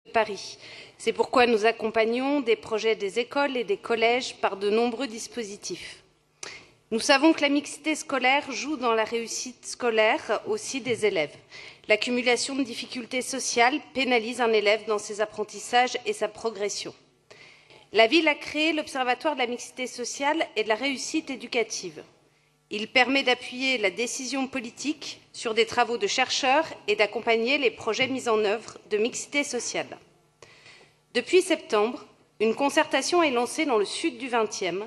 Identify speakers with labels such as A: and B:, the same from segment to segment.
A: de Paris. C'est pourquoi nous accompagnons des projets des écoles et des collèges par de nombreux dispositifs. Nous savons que la mixité scolaire joue dans la réussite scolaire aussi des élèves. L'accumulation de difficultés sociales pénalise un élève dans ses apprentissages et sa progression. La ville a créé l'Observatoire de la mixité sociale et de la réussite éducative. Il permet d'appuyer la décision politique sur des travaux de chercheurs et d'accompagner les projets mis en œuvre de mixité sociale. Depuis septembre, une concertation est lancée dans le sud du XXe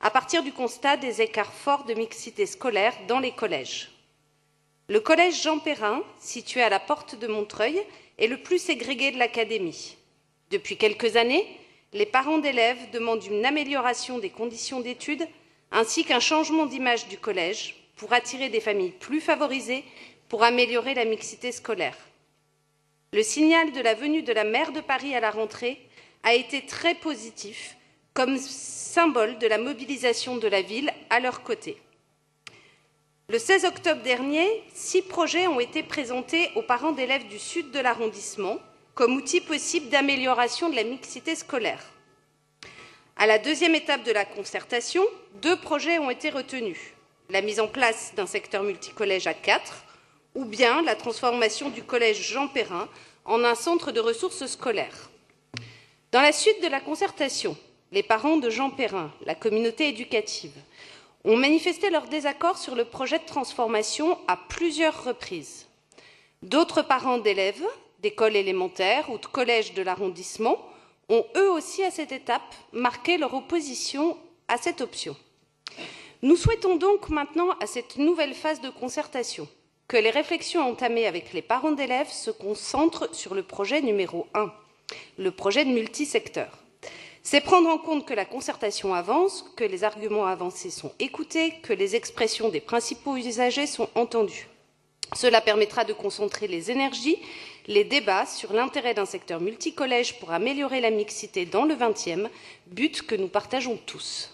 A: à partir du constat des écarts forts de mixité scolaire dans les collèges. Le collège Jean Perrin, situé à la porte de Montreuil, est le plus ségrégué de l'académie. Depuis quelques années, les parents d'élèves demandent une amélioration des conditions d'études ainsi qu'un changement d'image du collège pour attirer des familles plus favorisées pour améliorer la mixité scolaire. Le signal de la venue de la maire de Paris à la rentrée a été très positif comme symbole de la mobilisation de la ville à leur côté. Le 16 octobre dernier, 6 projets ont été présentés aux parents d'élèves du sud de l'arrondissement comme outil possible d'amélioration de la mixité scolaire. À la deuxième étape de la concertation, 2 projets ont été retenus. La mise en place d'un secteur multicollège à 4 ou bien la transformation du collège Jean Perrin en un centre de ressources scolaires. Dans la suite de la concertation, les parents de Jean Perrin, la communauté éducative, ont manifesté leur désaccord sur le projet de transformation à plusieurs reprises. D'autres parents d'élèves, d'écoles élémentaires ou de collèges de l'arrondissement, ont eux aussi à cette étape marqué leur opposition à cette option. Nous souhaitons donc maintenant, à cette nouvelle phase de concertation, que les réflexions entamées avec les parents d'élèves se concentrent sur le projet numéro 1, le projet de multisecteur. C'est prendre en compte que la concertation avance, que les arguments avancés sont écoutés, que les expressions des principaux usagers sont entendues. Cela permettra de concentrer les énergies, les débats sur l'intérêt d'un secteur multicollège pour améliorer la mixité dans le XXe, but que nous partageons tous.